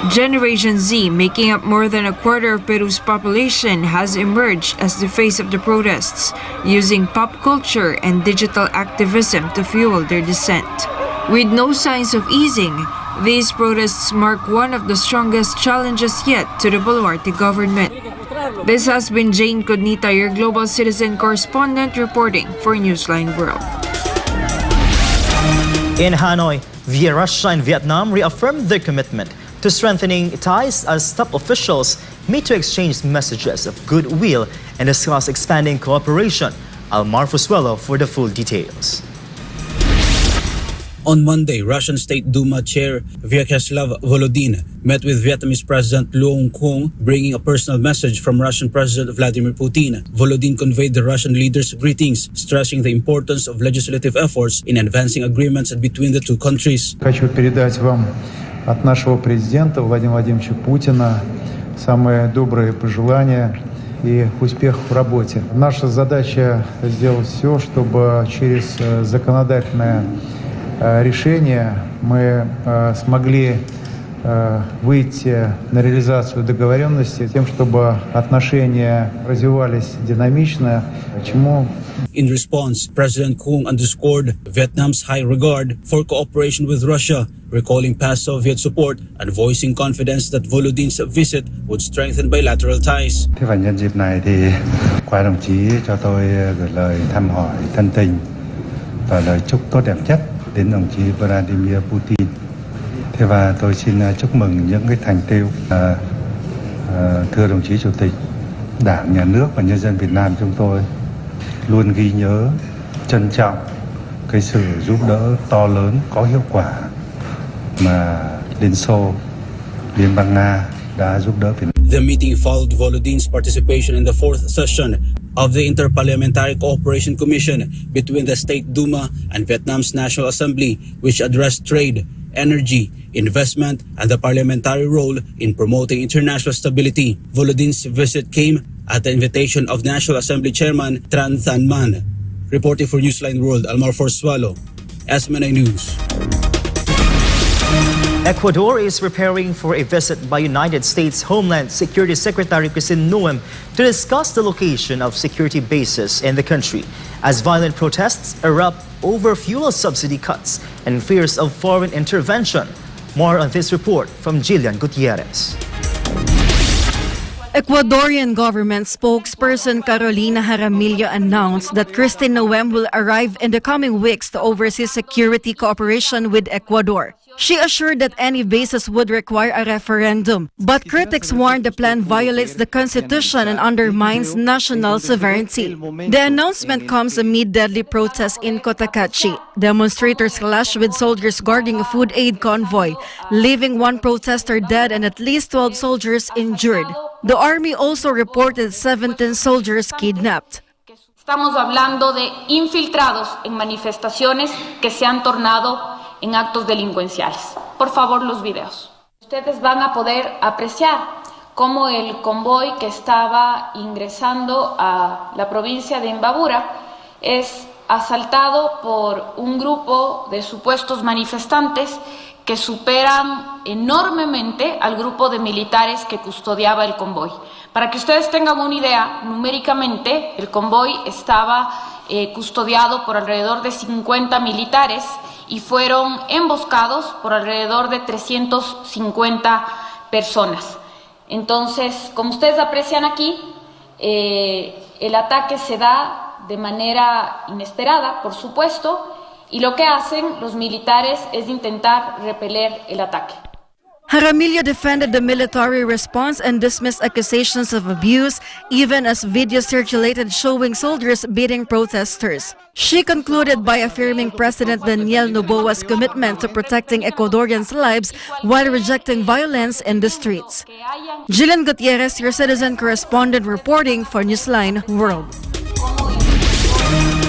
Generation Z, making up more than a quarter of Peru's population, has emerged as the face of the protests, using pop culture and digital activism to fuel their dissent. With no signs of easing, these protests mark one of the strongest challenges yet to the Boluarte government. This has been Jane Cudnita, your global citizen correspondent, reporting for Newsline World. In Hanoi, Russia and Vietnam reaffirmed their commitment to strengthening ties as top officials meet to exchange messages of goodwill and discuss expanding cooperation. Almar Fusuelo for the full details. On Monday, Russian State Duma Chair Vyacheslav Volodin met with Vietnamese President Luong Quong, bringing a personal message from Russian President Vladimir Putin. Volodin conveyed the Russian leader's greetings, stressing the importance of legislative efforts in advancing agreements between the two countries. Хочу передать вам от нашего президента Владимира Владимировича Путина самые добрые пожелания и успехов в работе. Наша задача сделать все, чтобы через законодательное решение мы смогли выйти на реализацию договоренности тем, чтобы отношения развивались динамично, чему. In response, President Quong underscored Vietnam's high regard for cooperation with Russia, recalling past Soviet support and voicing confidence that Volodin's visit would strengthen bilateral ties. Và nhân dịp này thì qua đồng chí cho tôi gửi lời thăm hỏi thân tình và lời chúc tốt đẹp nhất đến đồng chí Vladimir Putin. Thế và tôi xin chúc mừng những cái thành tựu thưa đồng chí Chủ tịch, Đảng, Nhà nước và nhân dân Việt Nam chúng tôi luôn ghi nhớ, trân trọng cái sự giúp đỡ to lớn, có hiệu quả mà Liên Xô, Liên bang Nga đã giúp đỡ Việt Nam. The meeting followed Volodin's participation in the fourth session of the Interparliamentary Cooperation Commission between the State Duma and Vietnam's National Assembly, which addressed trade, energy, investment, and the parliamentary role in promoting international stability. Volodin's visit came at the invitation of National Assembly Chairman Tran Thanh Man. Reporting for Newsline World, Almar Forswalo, SMNA News. Ecuador is preparing for a visit by United States Homeland Security Secretary Christine Noem to discuss the location of security bases in the country as violent protests erupt over fuel subsidy cuts and fears of foreign intervention. More on this report from Jillian Gutierrez. Ecuadorian government spokesperson Carolina Jaramillo announced that Christine Noem will arrive in the coming weeks to oversee security cooperation with Ecuador. She assured that any bases would require a referendum, but critics warned the plan violates the constitution and undermines national sovereignty. The announcement comes amid deadly protests in Cotacachi. Demonstrators clashed with soldiers guarding a food aid convoy, leaving one protester dead and at least 12 soldiers injured. The army also reported 17 soldiers kidnapped. Estamos hablando de infiltrados en manifestaciones que se han tornado en actos delincuenciales. Por favor, los videos. Ustedes van a poder apreciar cómo el convoy que estaba ingresando a la provincia de Imbabura es asaltado por un grupo de supuestos manifestantes que superan enormemente al grupo de militares que custodiaba el convoy. Para que ustedes tengan una idea, numéricamente el convoy estaba custodiado por alrededor de 50 militares y fueron emboscados por alrededor de 350 personas. Entonces, como ustedes aprecian aquí, el ataque se da de manera inesperada, por supuesto, y lo que hacen los militares es intentar repeler el ataque. Jaramillo defended the military response and dismissed accusations of abuse, even as videos circulated showing soldiers beating protesters. She concluded by affirming President Daniel Noboa's commitment to protecting Ecuadorians' lives while rejecting violence in the streets. Jillian Gutierrez, your citizen correspondent, reporting for Newsline World.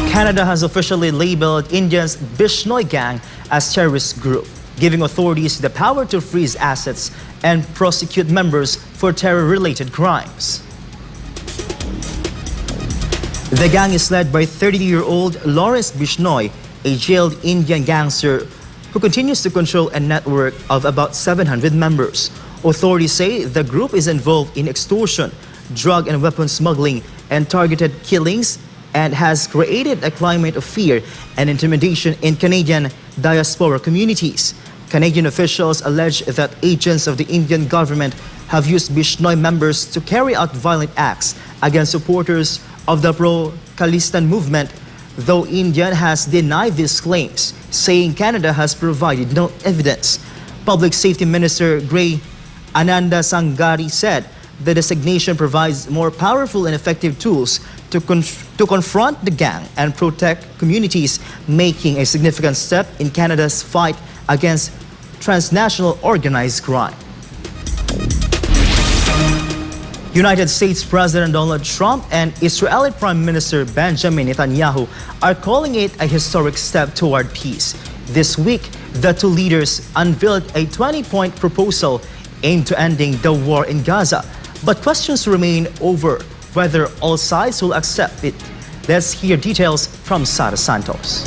Canada has officially labeled India's Bishnoi gang as terrorist group, giving authorities the power to freeze assets and prosecute members for terror-related crimes. The gang is led by 30-year-old Lawrence Bishnoi, a jailed Indian gangster who continues to control a network of about 700 members. Authorities say the group is involved in extortion, drug and weapon smuggling, and targeted killings, and has created a climate of fear and intimidation in Canadian diaspora communities. Canadian officials allege that agents of the Indian government have used Bishnoi members to carry out violent acts against supporters of the pro-Khalistan movement, though India has denied these claims, saying Canada has provided no evidence. Public Safety Minister Gray Ananda Sangari said the designation provides more powerful and effective tools to confront the gang and protect communities, making a significant step in Canada's fight against transnational organized crime. United States President Donald Trump and Israeli Prime Minister Benjamin Netanyahu are calling it a historic step toward peace. This week, the two leaders unveiled a 20-point proposal aimed to ending the war in Gaza. But questions remain over whether all sides will accept it. Let's hear details from Sara Santos.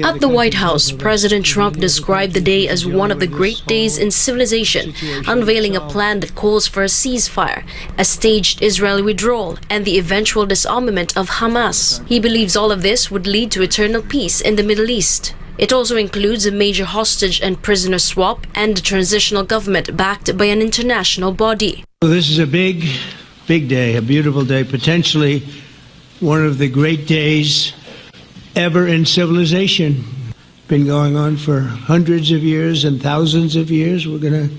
At the White House, President Trump described the day as one of the great days in civilization, unveiling a plan that calls for a ceasefire, a staged Israeli withdrawal, and the eventual disarmament of Hamas. He believes all of this would lead to eternal peace in the Middle East. It also includes a major hostage and prisoner swap and a transitional government backed by an international body. This is a big day, a beautiful day, potentially one of the great days ever in civilization. been going on for hundreds of years and thousands of years. We're going to,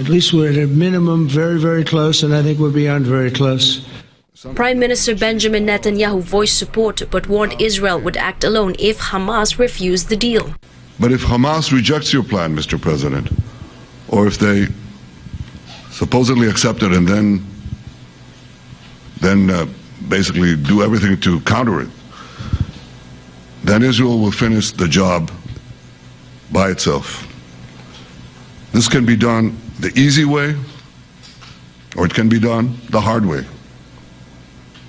at least we're at a minimum very, very close, and I think we're beyond very close. Prime Minister Benjamin Netanyahu voiced support but warned Israel would act alone if Hamas refused the deal. But if Hamas rejects your plan, Mr. President, or if they supposedly accept it and then basically do everything to counter it, then Israel will finish the job by itself. This can be done the easy way, or it can be done the hard way,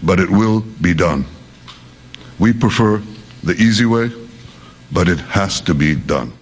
but it will be done. We prefer the easy way, but it has to be done.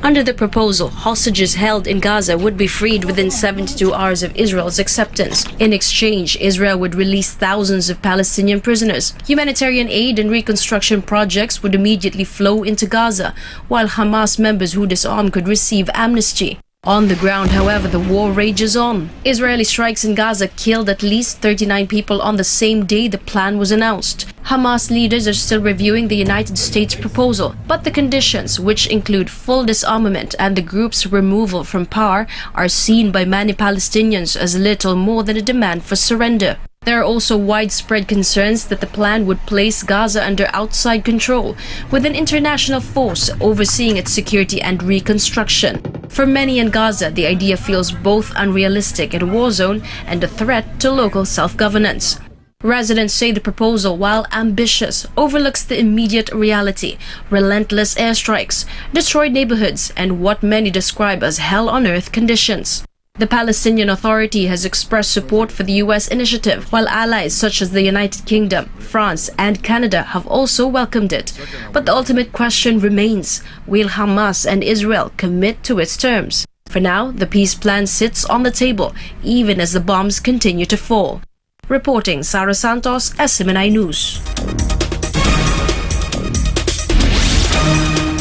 Under the proposal, hostages held in Gaza would be freed within 72 hours of Israel's acceptance. In exchange, Israel would release thousands of Palestinian prisoners. Humanitarian aid and reconstruction projects would immediately flow into Gaza, while Hamas members who disarm could receive amnesty. On the ground, however, the war rages on. Israeli strikes in Gaza killed at least 39 people on the same day the plan was announced. Hamas leaders are still reviewing the United States proposal, but the conditions, which include full disarmament and the group's removal from power, are seen by many Palestinians as little more than a demand for surrender. There are also widespread concerns that the plan would place Gaza under outside control, with an international force overseeing its security and reconstruction. For many in Gaza, the idea feels both unrealistic in a war zone and a threat to local self-governance. Residents say the proposal, while ambitious, overlooks the immediate reality: relentless airstrikes, destroyed neighborhoods, and what many describe as hell-on-earth conditions. The Palestinian Authority has expressed support for the U.S. initiative, while allies such as the United Kingdom, France, and Canada have also welcomed it. But the ultimate question remains: will Hamas and Israel commit to its terms? For now, the peace plan sits on the table, even as the bombs continue to fall. Reporting, Sara Santos, SMNI News.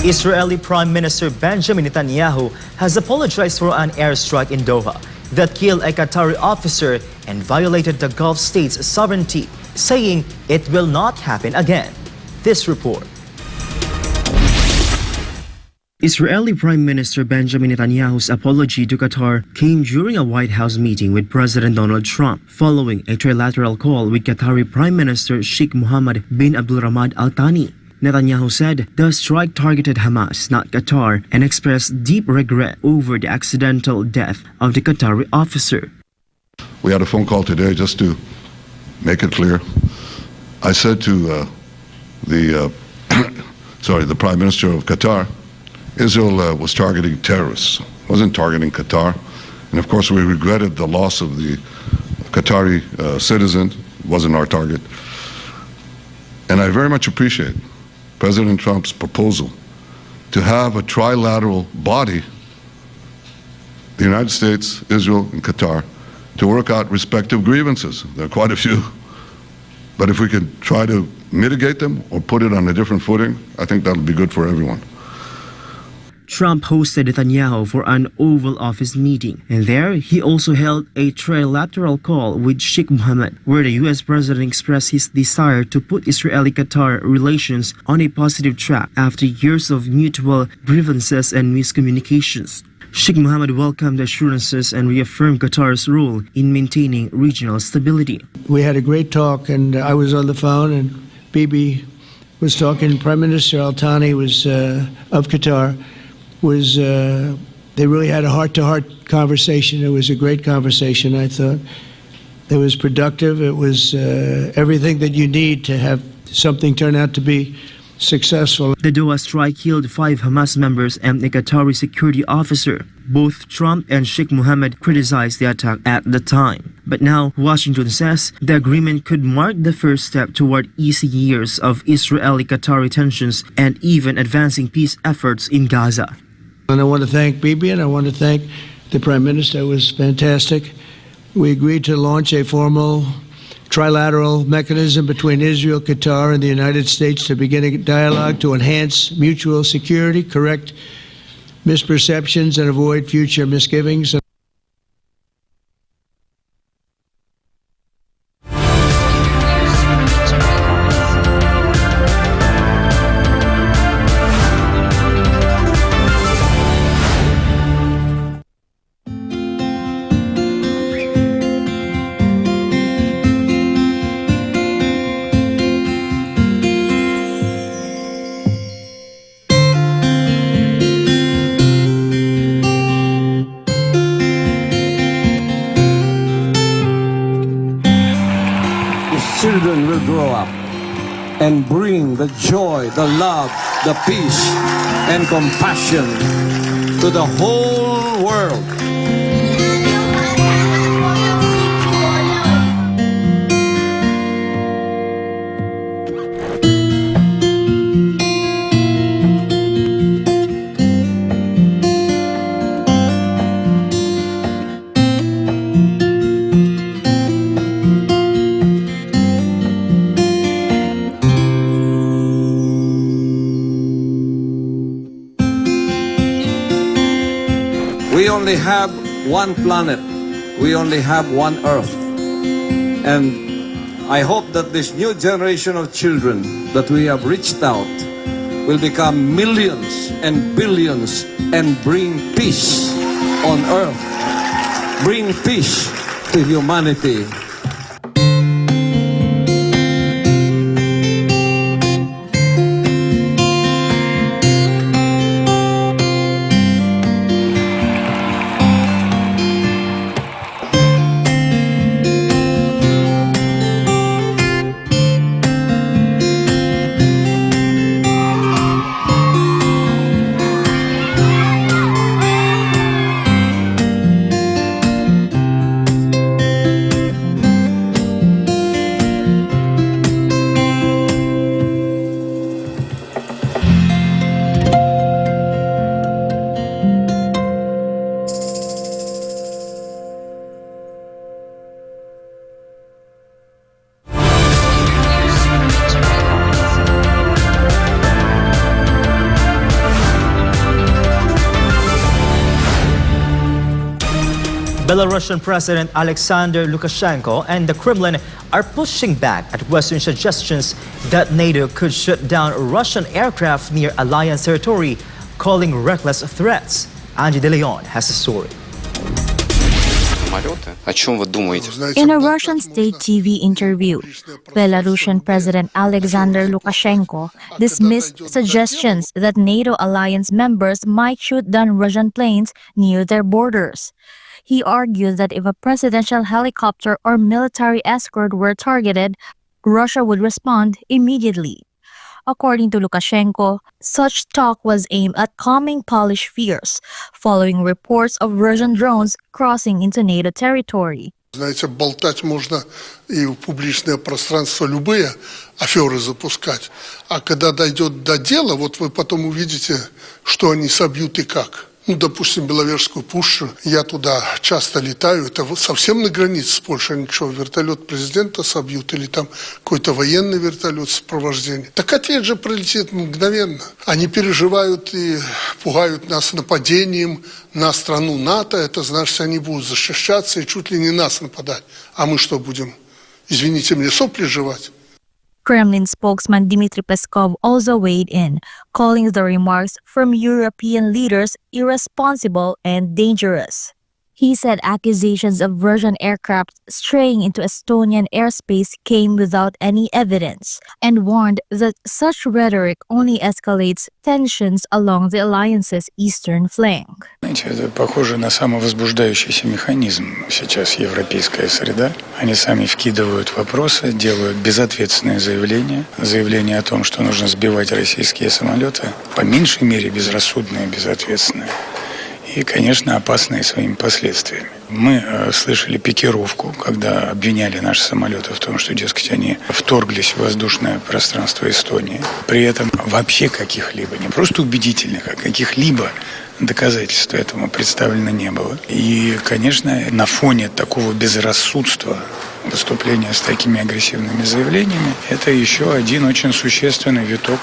Israeli Prime Minister Benjamin Netanyahu has apologized for an airstrike in Doha that killed a Qatari officer and violated the Gulf state's sovereignty, saying it will not happen again. This report. Israeli Prime Minister Benjamin Netanyahu's apology to Qatar came during a White House meeting with President Donald Trump following a trilateral call with Qatari Prime Minister Sheikh Mohammed bin Abdulrahman Al Thani. Netanyahu said the strike targeted Hamas, not Qatar, and expressed deep regret over the accidental death of the Qatari officer. We had a phone call today just to make it clear. I said to the Prime Minister of Qatar, Israel was targeting terrorists, wasn't targeting Qatar. And of course we regretted the loss of the Qatari citizen, wasn't our target. And I very much appreciate President Trump's proposal to have a trilateral body, the United States, Israel, and Qatar, to work out respective grievances. There are quite a few. But if we could try to mitigate them or put it on a different footing, I think that would be good for everyone. Trump hosted Netanyahu for an Oval Office meeting, and there he also held a trilateral call with Sheikh Mohammed, where the U.S. President expressed his desire to put Israeli-Qatar relations on a positive track after years of mutual grievances and miscommunications. Sheikh Mohammed welcomed the assurances and reaffirmed Qatar's role in maintaining regional stability. We had a great talk, and I was on the phone, and Bibi was talking. Prime Minister Al Thani was of Qatar. They really had a heart-to-heart conversation. It was a great conversation, I thought. It was productive. It was everything that you need to have something turn out to be successful. The Doha strike killed 5 Hamas members and a Qatari security officer. Both Trump and Sheikh Mohammed criticized the attack at the time. But now, Washington says the agreement could mark the first step toward easing years of Israeli-Qatari tensions and even advancing peace efforts in Gaza. And I want to thank Bibi, and I want to thank the Prime Minister. It was fantastic. We agreed to launch a formal trilateral mechanism between Israel, Qatar, and the United States to begin a dialogue to enhance mutual security, correct misperceptions, and avoid future misgivings. and bring the joy, the love, the peace, and compassion to the whole world. We only have one planet. We only have one Earth. And I hope that this new generation of children that we have reached out will become millions and billions and bring peace on Earth. Bring peace to humanity. Belarusian President Alexander Lukashenko and the Kremlin are pushing back at Western suggestions that NATO could shoot down Russian aircraft near alliance territory, calling reckless threats. Angie De Leon has the story. In a Russian state TV interview, Belarusian President Alexander Lukashenko dismissed suggestions that NATO alliance members might shoot down Russian planes near their borders. He argued that if a presidential helicopter or military escort were targeted, Russia would respond immediately. According to Lukashenko, such talk was aimed at calming Polish fears, following reports of Russian drones crossing into NATO territory. Знаете, болтать можно и в публичное пространство любые аферы запускать. А когда дойдет до дела, вот вы потом увидите, что они собьют и как. Ну, допустим, Беловежскую пущу, я туда часто летаю, это совсем на границе с Польшей, ничего, вертолет президента собьют или там какой-то военный вертолет сопровождения. Так ответ же прилетит мгновенно. Они переживают и пугают нас нападением на страну НАТО, это значит, они будут защищаться и чуть ли не нас нападать. А мы что будем, извините мне, сопли жевать? Kremlin spokesman Dmitry Peskov also weighed in, calling the remarks from European leaders irresponsible and dangerous. He said accusations of Russian aircraft straying into Estonian airspace came without any evidence, and warned that such rhetoric only escalates tensions along the alliance's eastern flank. Это похоже на самовозбуждающийся механизм. Сейчас европейская среда. Они сами вкидывают вопросы, делают безответственные заявления. Заявления о том, что нужно сбивать российские самолеты, по меньшей мере безрассудные, безответственные. И, конечно, опасные своими последствиями. Мы слышали пикировку, когда обвиняли наши самолеты в том, что, дескать, они вторглись в воздушное пространство Эстонии. При этом вообще каких-либо, не просто убедительных, а каких-либо доказательств этому представлено не было. И, конечно, на фоне такого безрассудства выступления с такими агрессивными заявлениями, это еще один очень существенный виток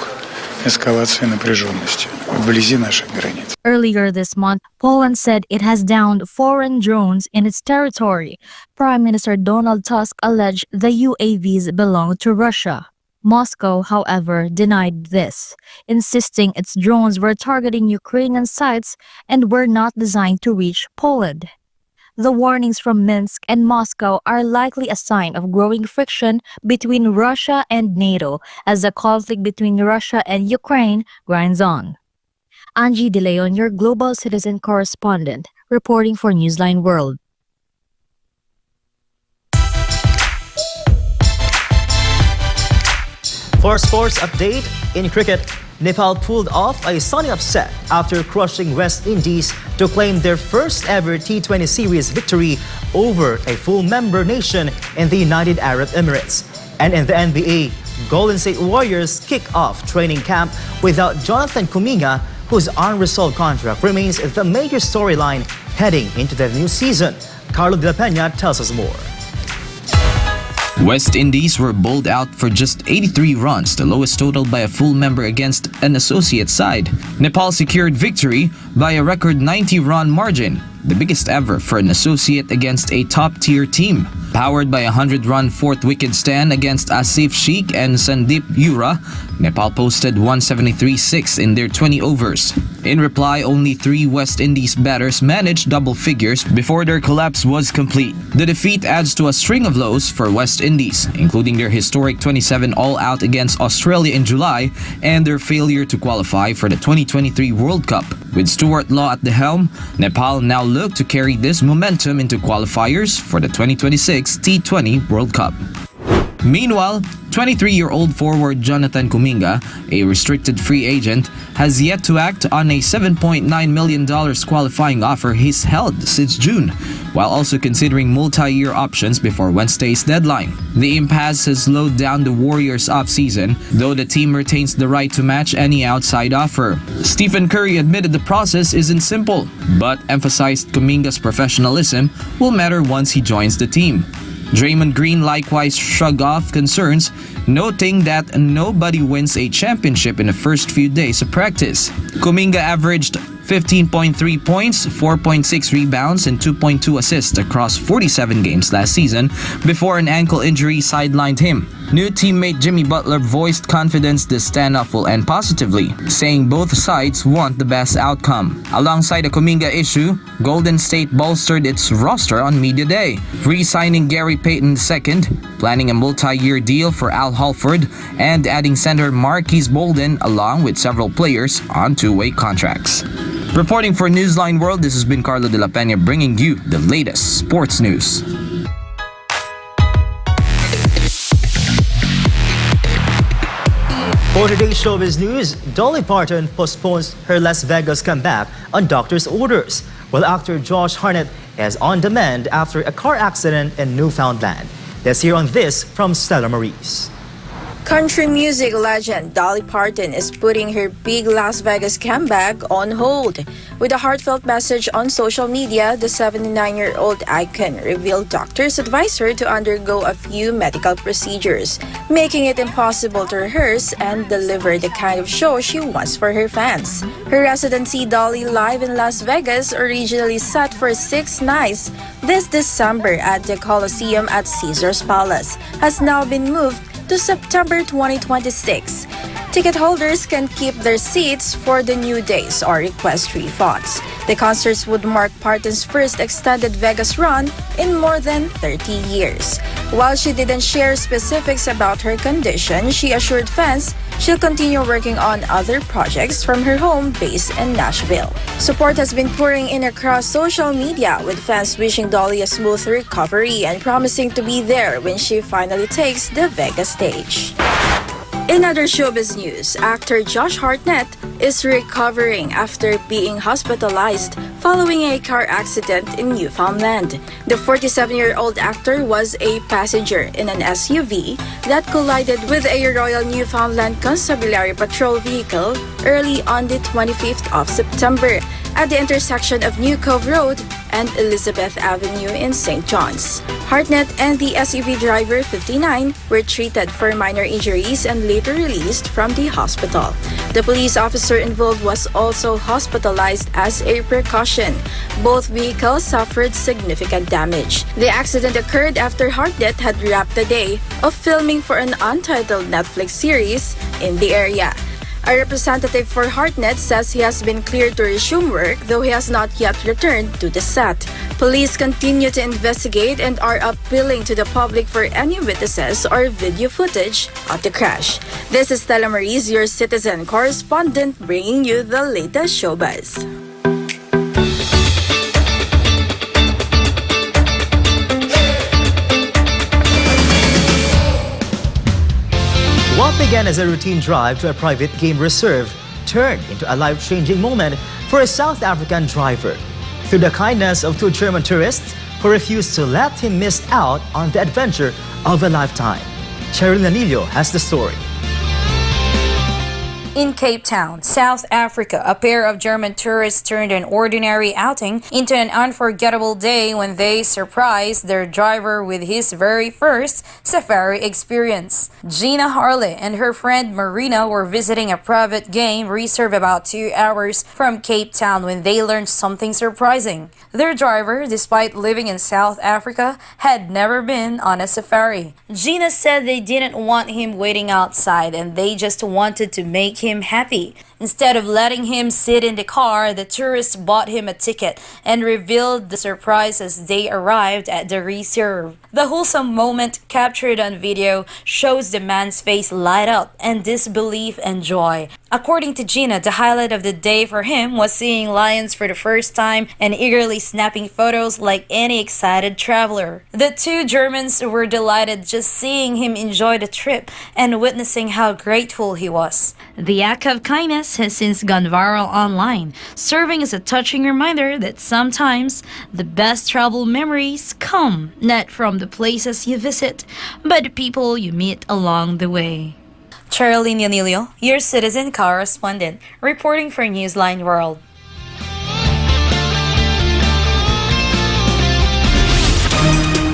эскалации напряженности вблизи наших границ. Earlier this month, Poland said it has downed foreign drones in its territory. Prime Minister Donald Tusk alleged the UAVs belong to Russia. Moscow, however, denied this, insisting its drones were targeting Ukrainian sites and were not designed to reach Poland. The warnings from Minsk and Moscow are likely a sign of growing friction between Russia and NATO as the conflict between Russia and Ukraine grinds on. Angie De Leon, your global citizen correspondent, reporting for Newsline World. For sports update, in cricket, Nepal pulled off a stunning upset after crushing West Indies to claim their first ever T20 series victory over a full member nation in the United Arab Emirates. And in the NBA, Golden State Warriors kick off training camp without Jonathan Kuminga, whose unresolved contract remains the major storyline heading into the new season. Carlo De La Peña tells us more. West Indies were bowled out for just 83 runs, the lowest total by a full member against an associate side. Nepal secured victory by a record 90-run margin, the biggest ever for an associate against a top-tier team. Powered by a 100-run fourth wicket stand against Asif Sheikh and Sandeep Yura, Nepal posted 173-6 in their 20 overs. In reply, only 3 West Indies batters managed double figures before their collapse was complete. The defeat adds to a string of lows for West Indies, including their historic 27 all-out against Australia in July and their failure to qualify for the 2023 World Cup. With Stuart Law at the helm, Nepal now look to carry this momentum into qualifiers for the 2026 T20 World Cup. Meanwhile, 23-year-old forward Jonathan Kuminga, a restricted free agent, has yet to act on a $7.9 million qualifying offer he's held since June, while also considering multi-year options before Wednesday's deadline. The impasse has slowed down the Warriors' offseason, though the team retains the right to match any outside offer. Stephen Curry admitted the process isn't simple, but emphasized Kuminga's professionalism will matter once he joins the team. Draymond Green likewise shrugged off concerns, noting that nobody wins a championship in the first few days of practice. Kuminga averaged 15.3 points, 4.6 rebounds, and 2.2 assists across 47 games last season before an ankle injury sidelined him. New teammate Jimmy Butler voiced confidence this standoff will end positively, saying both sides want the best outcome. Alongside the Kuminga issue, Golden State bolstered its roster on Media Day, re-signing Gary Payton II, planning a multi-year deal for Al Horford, and adding center Marquise Bolden along with several players on two-way contracts. Reporting for Newsline World, this has been Carlo De La Peña bringing you the latest sports news. For today's showbiz news, Dolly Parton postpones her Las Vegas comeback on doctor's orders, while actor Josh Hartnett is on demand after a car accident in Newfoundland. Let's hear on this from Stella Maurice. Country music legend Dolly Parton is putting her big Las Vegas comeback on hold. With a heartfelt message on social media, the 79-year-old icon revealed doctors advised her to undergo a few medical procedures, making it impossible to rehearse and deliver the kind of show she wants for her fans. Her residency Dolly Live in Las Vegas, originally set for 6 nights this December at the Coliseum at Caesar's Palace, has now been moved to September 2026. Ticket holders can keep their seats for the new days or request refunds. The concerts would mark Parton's first extended Vegas run in more than 30 years. While she didn't share specifics about her condition, she assured fans she'll continue working on other projects from her home base in Nashville. Support has been pouring in across social media, with fans wishing Dolly a smooth recovery and promising to be there when she finally takes the Vegas stage. In other showbiz news, actor Josh Hartnett is recovering after being hospitalized following a car accident in Newfoundland. The 47-year-old actor was a passenger in an SUV that collided with a Royal Newfoundland Constabulary patrol vehicle early on the 25th of September at the intersection of New Cove Road and Elizabeth Avenue in St. John's. Hartnett and the SUV driver, 59, were treated for minor injuries and later released from the hospital. The police officer involved was also hospitalized as a precaution. Both vehicles suffered significant damage. The accident occurred after Hartnett had wrapped a day of filming for an untitled Netflix series in the area. A representative for Hartnett says he has been cleared to resume work, though he has not yet returned to the set. Police continue to investigate and are appealing to the public for any witnesses or video footage of the crash. This is Stella Maurice, your citizen correspondent, bringing you the latest showbiz. One big began as a routine drive to a private game reserve turned into a life-changing moment for a South African driver. Through the kindness of 2 German tourists who refused to let him miss out on the adventure of a lifetime. Cheryl Nanillo has the story. In Cape Town, South Africa, a pair of German tourists turned an ordinary outing into an unforgettable day when they surprised their driver with his very first safari experience. Gina Harley and her friend Marina were visiting a private game reserve about 2 hours from Cape Town when they learned something surprising. Their driver, despite living in South Africa, had never been on a safari. Gina said they didn't want him waiting outside and they just wanted to make him happy. Instead of letting him sit in the car, the tourists bought him a ticket and revealed the surprise as they arrived at the reserve. The wholesome moment captured on video shows the man's face light up in disbelief and joy. According to Gina, the highlight of the day for him was seeing lions for the first time and eagerly snapping photos like any excited traveler. The 2 Germans were delighted just seeing him enjoy the trip and witnessing how grateful he was. The act of kindness has since gone viral online, serving as a touching reminder that sometimes the best travel memories come not from the places you visit, but the people you meet along the way. Charlene Yanilio, your citizen correspondent, reporting for Newsline World.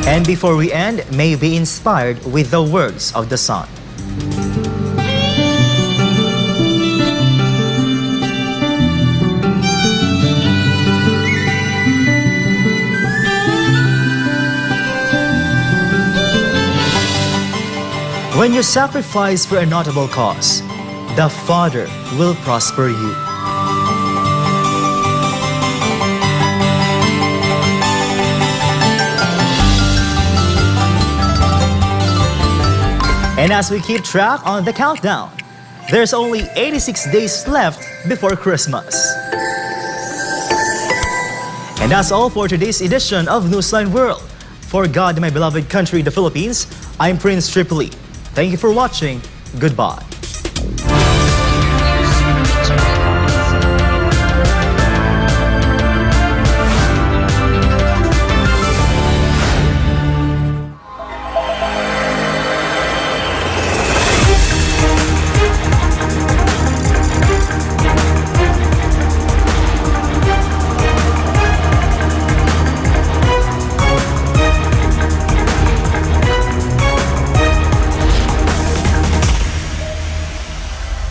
And before we end, may be inspired with the words of the Son. When you sacrifice for a notable cause, the Father will prosper you. And as we keep track on the countdown, there's only 86 days left before Christmas. And that's all for today's edition of Newsline World. For God, my beloved country, the Philippines, I'm Prince Tripoli. Thank you for watching. Goodbye.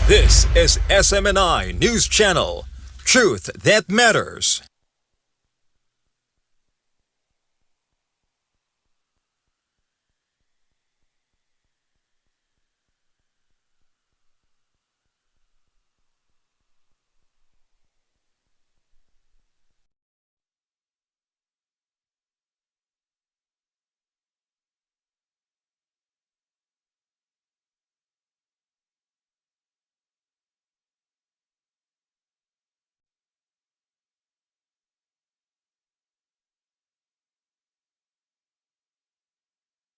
This is SMNI News Channel. Truth that matters.